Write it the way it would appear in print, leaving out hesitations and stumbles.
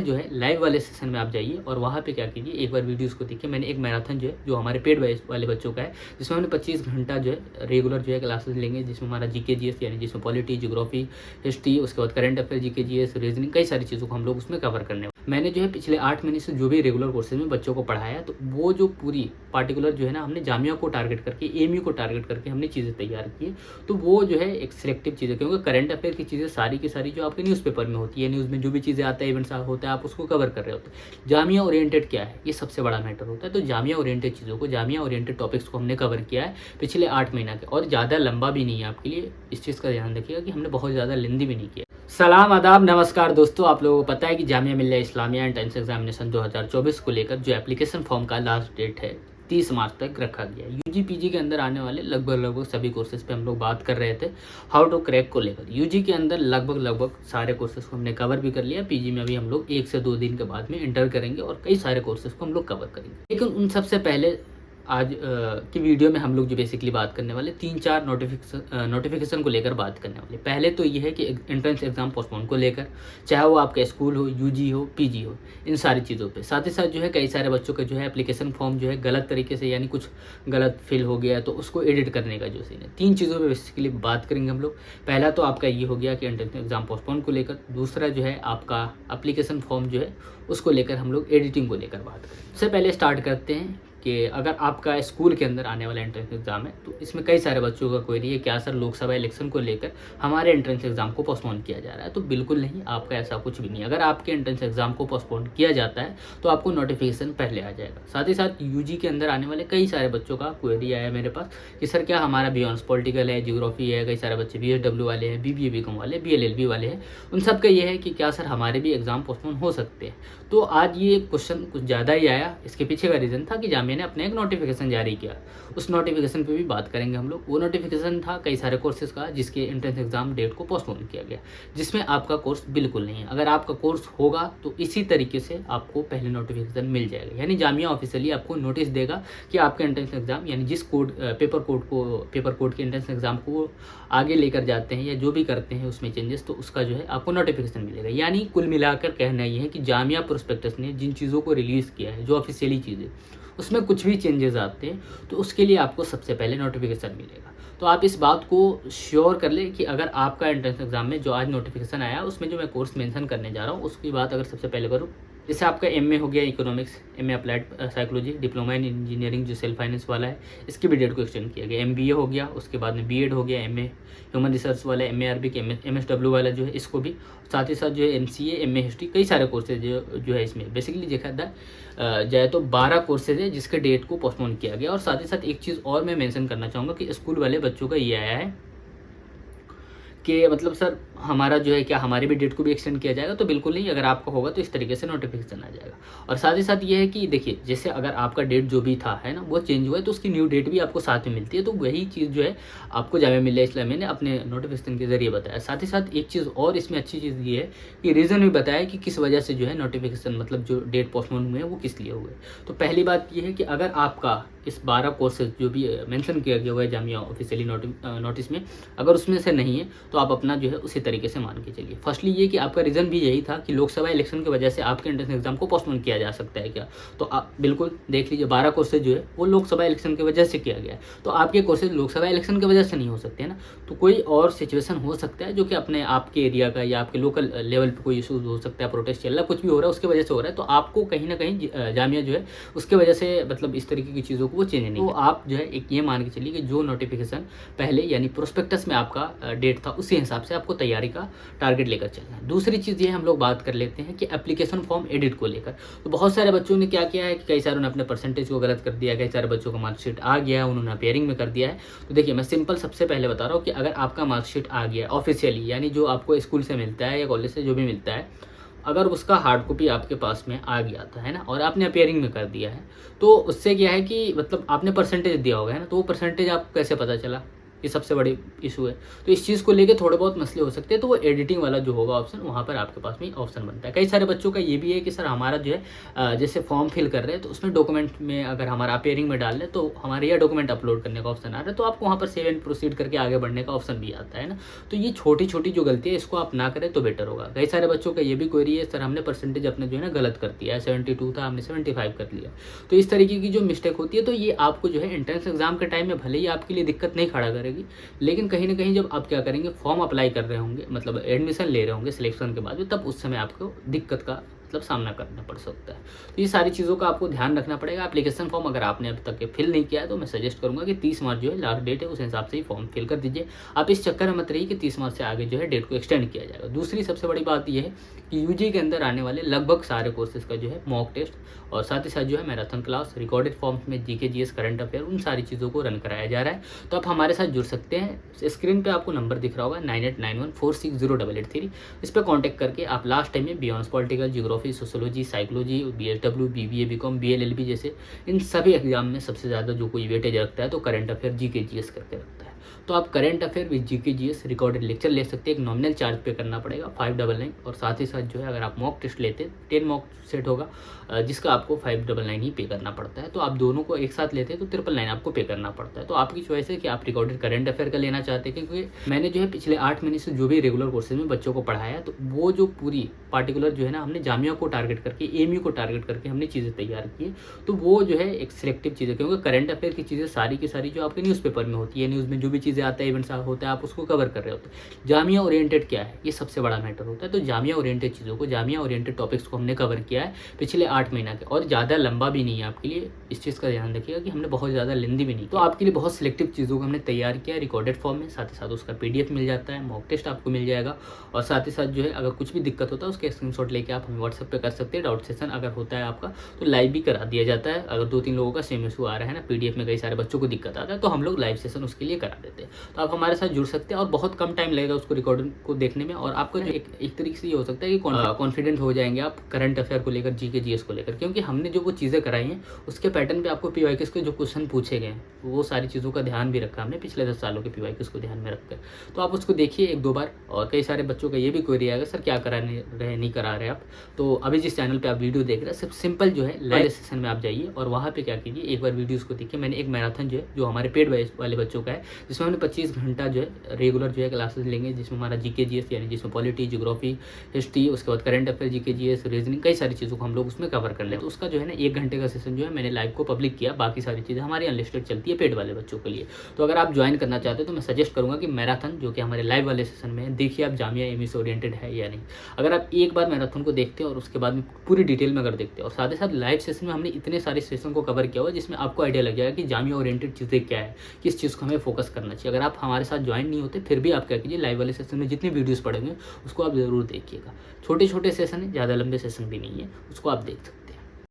जो है लाइव वाले सेशन में आप जाइए और वहाँ पे क्या कीजिए, एक बार वीडियोस को देखिए। मैंने एक मैराथन जो है, जो हमारे पेड बैच वाले बच्चों का है, जिसमें हमने 25 घंटा जो है रेगुलर जो है क्लासेस लेंगे, जिसमें हमारा जीके जीएस यानी जिसमें पॉलिटी, ज्योग्राफी, हिस्ट्री, उसके बाद current affair, GK GS, reasoning, कई सारी चीज़ों को हम लोग उसमें कवर करने। मैंने जो है पिछले 8 महीने से जो भी रेगुलर कोर्सेज में बच्चों को पढ़ाया, तो वो जो पूरी पार्टिकुलर जो है ना, हमने जामिया को टारगेट करके, एएमयू को टारगेट करके हमने चीज़ें तैयार की है। तो वो जो है एक सिलेक्टिव चीज़ें, क्योंकि करंट अफेयर की चीज़ें सारी की सारी जो आपके न्यूज़पेपर में होती है, न्यूज़ में जो भी चीज़ें आता है, इवेंट्स होता है, आप उसको कवर कर रहे होते हैं। जामिया ओरिएंटेड क्या है, ये सबसे बड़ा मैटर होता है। तो जामिया ओरिएंटेड चीज़ों को, जामिया ओरिएंटेड टॉपिक्स को हमने कवर किया है पिछले 8 महीना के, और ज़्यादा लंबा भी नहीं है आपके लिए। इस चीज़ का ध्यान रखिएगा कि हमने बहुत ज़्यादा लेंदी भी नहीं किया। सलाम, आदाब, नमस्कार दोस्तों। आप लोगों को पता है कि जामिया मिल्लिया इस्लामिया एंट्रेंस एग्जामिनेशन 2024 को लेकर जो एप्लीकेशन फॉर्म का लास्ट डेट है 30 मार्च तक रखा गया। यूजी पीजी के अंदर आने वाले लगभग सभी कोर्सेज पे हम लोग बात कर रहे थे हाउ टू क्रैक को लेकर। यूजी के अंदर लगभग सारे कोर्सेज को हमने कवर भी कर लिया। पीजी में अभी हम लोग 1 से 2 दिन के बाद में इंटर करेंगे और कई सारे कोर्सेज को हम लोग कवर करेंगे। लेकिन उन सबसे पहले आज की वीडियो में हम लोग जो बेसिकली बात करने वाले 3-4 नोटिफिकेशन को लेकर बात करने वाले। पहले तो ये है कि एंट्रेंस एग्जाम पोस्टपोन को लेकर, चाहे वो आपका स्कूल हो, यूजी हो, पीजी हो, इन सारी चीज़ों पे। साथ ही साथ जो है कई सारे बच्चों का जो है एप्लीकेशन फॉर्म जो है गलत तरीके से, यानी कुछ गलत फिल हो गया तो उसको एडिट करने का जो सीन है। 3 चीज़ों पर बेसिकली बात करेंगे हम लोग। पहला तो आपका ये हो गया कि एंट्रेंस एग्जाम पोस्टपोन को लेकर। दूसरा जो है आपका एप्लीकेशन फॉर्म जो है उसको लेकर हम लोग एडिटिंग को लेकर बात करें। सबसे पहले स्टार्ट करते हैं कि अगर आपका स्कूल के अंदर आने वाला एंट्रेंस एग्जाम है, तो इसमें कई सारे बच्चों का क्वेरी है, क्या सर लोकसभा इलेक्शन को लेकर हमारे एंट्रेंस एग्जाम को पोस्टपोन किया जा रहा है? तो बिल्कुल नहीं, आपका ऐसा कुछ भी नहीं। अगर आपके एंट्रेंस एग्जाम को पोस्टपोन किया जाता है तो आपको नोटिफिकेशन पहले आ जाएगा। साथ ही साथ यूजी के अंदर आने वाले कई सारे बच्चों का क्वेरी आया मेरे पास कि सर क्या हमारा बियॉन्स पॉलिटिकल है, ज्योग्राफी है, कई सारे बच्चे BSW वाले हैं, BBA BCom वाले, BLLB वाले हैं, उन सब का ये है कि क्या सर हमारे भी एग्जाम पोस्टपोन हो सकते हैं? तो आज ये क्वेश्चन कुछ ज़्यादा ही आया। इसके पीछे का रीज़न था कि जामिया ने अपने एक नोटिफिकेशन जारी किया। उस नोटिफिकेशन पे भी बात करेंगे हम लोग। वो नोटिफिकेशन था कई सारे कोर्सेज का, जिसके एंट्रेंस एग्जाम डेट को पोस्टपोन किया गया, जिसमें आपका कोर्स बिल्कुल नहीं है। अगर आपका कोर्स होगा तो इसी तरीके से आपको पहले नोटिफिकेशन मिल जाएगा, यानी जामिया ऑफिशियली आपको नोटिस देगा कि आपके एंट्रेंस एग्जाम, यानी जिस पेपर कोड के एंट्रेंस एग्जाम को आगे लेकर जाते हैं या जो भी करते हैं उसमें चेंजेस, तो उसका जो है आपको नोटिफिकेशन मिलेगा। यानी कुल मिलाकर कहना ये है कि जामिया प्रोस्पेक्टस ने जिन चीज़ों को रिलीज़ किया है, जो ऑफिशियली चीज़ें, उसमें कुछ भी चेंजेस आते हैं तो उसके लिए आपको सबसे पहले नोटिफिकेशन मिलेगा। तो आप इस बात को श्योर कर लें कि अगर आपका एंट्रेंस एग्जाम में जो आज नोटिफिकेशन आया उसमें जो मैं कोर्स मेंशन करने जा रहा हूँ उसकी बात अगर सबसे पहले करूँ, जैसे आपका MA हो गया economics, MA applied psychology, diploma in engineering जो सेल्फ फाइनेंस वाला है, इसकी भी डेट को एक्सटेंड किया गया। MBA हो गया, उसके बाद में BEd हो गया, MA ह्यूमन रिसर्च वाला, MA अरबिक, MSW वाला जो है इसको भी, साथ ही साथ जो है MCA, MA हिस्ट्री, कई सारे कोर्सेज जो है इसमें बेसिकली देखा जाए तो 12 कोर्सेज है जिसके डेट को पोस्टपोन किया गया। और साथ ही साथ एक चीज़ और मैं मेंशन करना चाहूँगा कि स्कूल वाले बच्चों का ये आया है कि मतलब सर हमारा जो है क्या हमारी भी डेट को भी एक्सटेंड किया जाएगा? तो बिल्कुल नहीं, अगर आपका होगा तो इस तरीके से नोटिफिकेशन आ जाएगा। और साथ ही साथ ये है कि देखिए, जैसे अगर आपका डेट जो भी था है ना वो चेंज हुआ है तो उसकी न्यू डेट भी आपको साथ में मिलती है। तो वही चीज़ जो है आपको जामिया मिल्लिया इस्लामिया ने अपने नोटिफिकेशन के जरिए बताया। साथ ही साथ एक चीज़ और इसमें अच्छी चीज़ ये है कि रीज़न भी बताया कि किस वजह से जो है नोटिफिकेशन, मतलब जो डेट पोस्टपोन हुए हैं वो किस लिए हुए। तो पहली बात ये है कि अगर आपका इस 12 कोर्सेज जो भी मेंशन किया गया हुआ है जामिया ऑफिशियली नोटिस में, अगर उसमें से नहीं है तो आप अपना जो है उसी तरीके से मान के चलिए। फर्स्टली ये कि आपका रीज़न भी यही था कि लोकसभा इलेक्शन की वजह से आपके एंट्रेंस एग्जाम को पोस्टपोन किया जा सकता है क्या? तो आप बिल्कुल देख लीजिए, 12 कोर्सेज जो है वो लोकसभा इलेक्शन की वजह से किया गया है। तो आपके कोर्सेज लोकसभा इलेक्शन की वजह से नहीं हो सकते हैं ना, तो कोई और सिचुएशन हो सकता है जो कि अपने आपके एरिया का या आपके लोकल लेवल पर कोई इशूज़ हो सकता है, प्रोटेस्ट चल रहा है, कुछ भी हो रहा है उसकी वजह से हो रहा है। तो आपको कहीं ना कहीं जामिया जो है उसके वजह से मतलब इस तरीके की चीज़ों को वो चेंज नहीं। तो आप जो है एक ये मान के चलिए कि जो नोटिफिकेशन पहले यानी प्रोस्पेक्टस में आपका डेट था उसी हिसाब से आपको तैयारी का टारगेट लेकर चलना है। दूसरी चीज़ ये हम लोग बात कर लेते हैं कि एप्लीकेशन फॉर्म एडिट को लेकर। तो बहुत सारे बच्चों ने क्या किया है कि कई सारों ने अपने परसेंटेज को गलत कर दिया, कई सारे बच्चों का मार्कशीट आ गया है, उन्होंने अपेयरिंग में कर दिया है। तो देखिए, मैं सिंपल सबसे पहले बता रहा हूँ कि अगर आपका मार्कशीट आ गया ऑफिशियली, यानी जो आपको स्कूल से मिलता है या कॉलेज से जो भी मिलता है, अगर उसका हार्ड कॉपी आपके पास में आ गया था है ना, और आपने अपेयरिंग में कर दिया है, तो उससे क्या है कि मतलब आपने परसेंटेज दिया होगा है ना, तो वो परसेंटेज आपको कैसे पता चला? ये सबसे बड़ी इशू है। तो इस चीज़ को लेके थोड़े बहुत मसले हो सकते हैं, तो वो एडिटिंग वाला जो होगा ऑप्शन, वहाँ पर आपके पास में ऑप्शन बनता है। कई सारे बच्चों का ये भी है कि सर हमारा जो है जैसे फॉर्म फिल कर रहे हैं तो उसमें डॉक्यूमेंट में अगर हमारा अपेयरिंग में डाल लें तो हमारे यह डॉक्यूमेंट अपलोड करने का ऑप्शन आ रहा है, तो आपको वहाँ पर सेव एंड प्रोसीड करके आगे बढ़ने का ऑप्शन भी आता है ना। तो ये छोटी छोटी जो गलती है इसको आप ना करें तो बेटर होगा। कई सारे बच्चों का ये भी क्वेरी है, सर हमने परसेंटेज अपने जो है ना गलत कर दिया है, 72 था हमने 75 कर लिया। तो इस तरीके की जो मिस्टेक होती है तो ये आपको जो है एंट्रेंस एग्जाम के टाइम में भले ही आपके लिए दिक्कत नहीं खड़ा करेगी, लेकिन कहीं ना कहीं जब आप क्या करेंगे, फॉर्म अप्लाई कर रहे होंगे, मतलब एडमिशन ले रहे होंगे सिलेक्शन के बाद में, तब उस समय आपको दिक्कत का मतलब सामना करना पड़ सकता है। तो ये सारी चीज़ों का आपको ध्यान रखना पड़ेगा। एप्लीकेशन फॉर्म अगर आपने अभी तक फिल नहीं किया है तो मैं सजेस्ट करूंगा कि 30 मार्च जो है लास्ट डेट है, उस हिसाब से ही फॉर्म फिल कर दीजिए। आप इस चक्कर में मत रहिए कि 30 मार्च से आगे जो है डेट को एक्सटेंड किया जाएगा। दूसरी सबसे बड़ी बात यह है कि यूजी के अंदर आने वाले लगभग सारे कोर्सेज का जो है मॉक टेस्ट और साथ ही साथ जो है मैराथन क्लास, रिकॉर्डेड फॉर्म में जीके जीएस, करंट अफेयर, उन सारी चीज़ों को रन कराया जा रहा है। तो आप हमारे साथ जुड़ सकते हैं। स्क्रीन पे आपको नंबर दिख रहा होगा 9891460883। इस पर कॉन्टैक्ट करके आप लास्ट टाइम में beyond political, geography, sociology, psychology, BSW, BBA, BCom, BLLB जैसे इन सभी एग्जाम में सबसे ज़्यादा जो कोई वेटेज रखता है तो करंट अफेयर, जीके जीएस करके रखता है। तो आप current affair with GK GS recorded lecture ले सकते हैं। एक नॉमिनल चार्ज पे करना पड़ेगा 599, और साथ ही साथ जो है अगर आप मॉक टेस्ट लेते हैं 10 मॉक सेट होगा जिसका आपको 599 ही पे करना पड़ता है। तो आप दोनों को एक साथ लेते हैं तो 999 आपको पे करना पड़ता है। तो आपकी चॉइस है कि आप रिकॉर्डेड करंट अफेयर का लेना चाहते हैं, क्योंकि मैंने जो है पिछले 8 महीने से जो भी रेगुलर कोर्सेज में बच्चों को पढ़ाया तो वो जो पूरी पार्टिकुलर जो है ना हमने जामिया को टारगेट करके, एएमयू को टारगेट करके हमने चीज़ें तैयार की है। तो वो जो है एक सिलेक्टिव चीज़ है, क्योंकि करंट अफेयर की चीज़ें सारी की सारी जो आपके न्यूज़पेपर में होती है, न्यूज़ में जो भी चीज़ें आता है, इवेंट्स होता है, आप उसको कवर कर रहे होते हैं। जामिया ओरिएंटेड क्या है, ये सबसे बड़ा मैटर होता है। तो जामिया ओरिएंटेड चीज़ों को, जामिया ओरिएंटेड टॉपिक्स को हमने कवर किया है पिछले 8 महीना के, और ज़्यादा लंबा भी नहीं है आपके लिए। इस चीज़ का ध्यान रखिएगा कि हमने बहुत ज़्यादा लेंदी भी नहीं, तो आपके लिए बहुत सिलेक्टिव चीज़ों को हमने तैयार किया है रिकॉर्डेड फॉर्म में। साथ ही साथ उसका PDF मिल जाता है, मॉक टेस्ट आपको मिल जाएगा, और साथ ही साथ जो है अगर कुछ भी दिक्कत होता है उसके स्क्रीनशॉट लेके आप हमें व्हाट्सएप पे कर सकते हैं। डाउट सेशन अगर होता है आपका तो लाइव भी करा दिया जाता है। अगर 2-3 लोगों का सेम इशू आ रहा है ना, PDF में कई सारे बच्चों को दिक्कत आता है, तो हम लोग लाइव सेशन उसके लिए करा देते हैं। तो आप हमारे साथ जुड़ सकते हैं और बहुत कम टाइम लगेगा उसको रिकॉर्डिंग को देखने में, और आपको जो एक तरीके से ये हो सकता है कि कॉन्फिडेंट हो जाएंगे आप करंट अफेयर को लेकर, जीके जीएस को लेकर, क्योंकि हमने जो वो चीज़ें कराई हैं उसके पैटर्न पे आपको PYQs के जो क्वेश्चन पूछे गए हैं वो सारी चीज़ों का ध्यान भी रखा हमने पिछले 10 सालों के PYQs को ध्यान में रखकर। तो आप उसको देखिए 1-2 बार। और कई सारे बच्चों का ये भी क्वेरी आएगा, सर क्या करा नहीं करा रहे आप। तो अभी जिस चैनल पर आप वीडियो देख रहे हैं, सब सिंपल जो है लाइव सेशन में आप जाइए और वहाँ पर क्या कीजिए, एक बार वीडियोज़ को देखिए। मैंने एक मैराथन जो है जो हमारे पेड वाले बच्चों का है, जिसमें हमने 25 घंटा जो है रेगुलर जो है क्लासेस लेंगे, जिसमें हमारा जीके जीएस यानी जिसमें पॉलिटी, जियोग्राफी, हिस्ट्री, उसके बाद current affair, GK GS, reasoning, कई सारी चीज़ों को हम लोग उसमें कवर कर लें। तो उसका जो है ना 1 घंटे का सेशन जो है मैंने लाइव को पब्लिक किया। बाकी सारी चीज़ें हमारी अनलिस्टेड चलती है पेड वाले बच्चों के लिए। तो अगर आप ज्वाइन करना चाहते हो तो मैं सजेस्ट करूँगा कि मैराथन जो कि हमारे लाइव वाले सेशन में है, देखिए आप जामिया एमयू से ओरिएंटेड है या नहीं। अगर आप एक बार मैराथन को देखते हैं और उसके बाद में पूरी डिटेल में अगर देखते हैं, और साथ ही साथ लाइव सेशन में हमने इतने सारे सेशन को कवर किया हुआ जिसमें आपको आइडिया लग जाएगा कि जामिया ओरिएंटेड चीज़ें क्या है, किस चीज़ को हमें फोकस करना चाहिए। अगर आप हमारे साथ ज्वाइन नहीं होते फिर भी आप क्या कीजिए, लाइव वाले सेशन में जितनी वीडियोस पढ़ेंगे उसको आप ज़रूर देखिएगा। छोटे छोटे सेशन है, ज़्यादा लंबे सेशन भी नहीं है, उसको आप देख सकते हैं।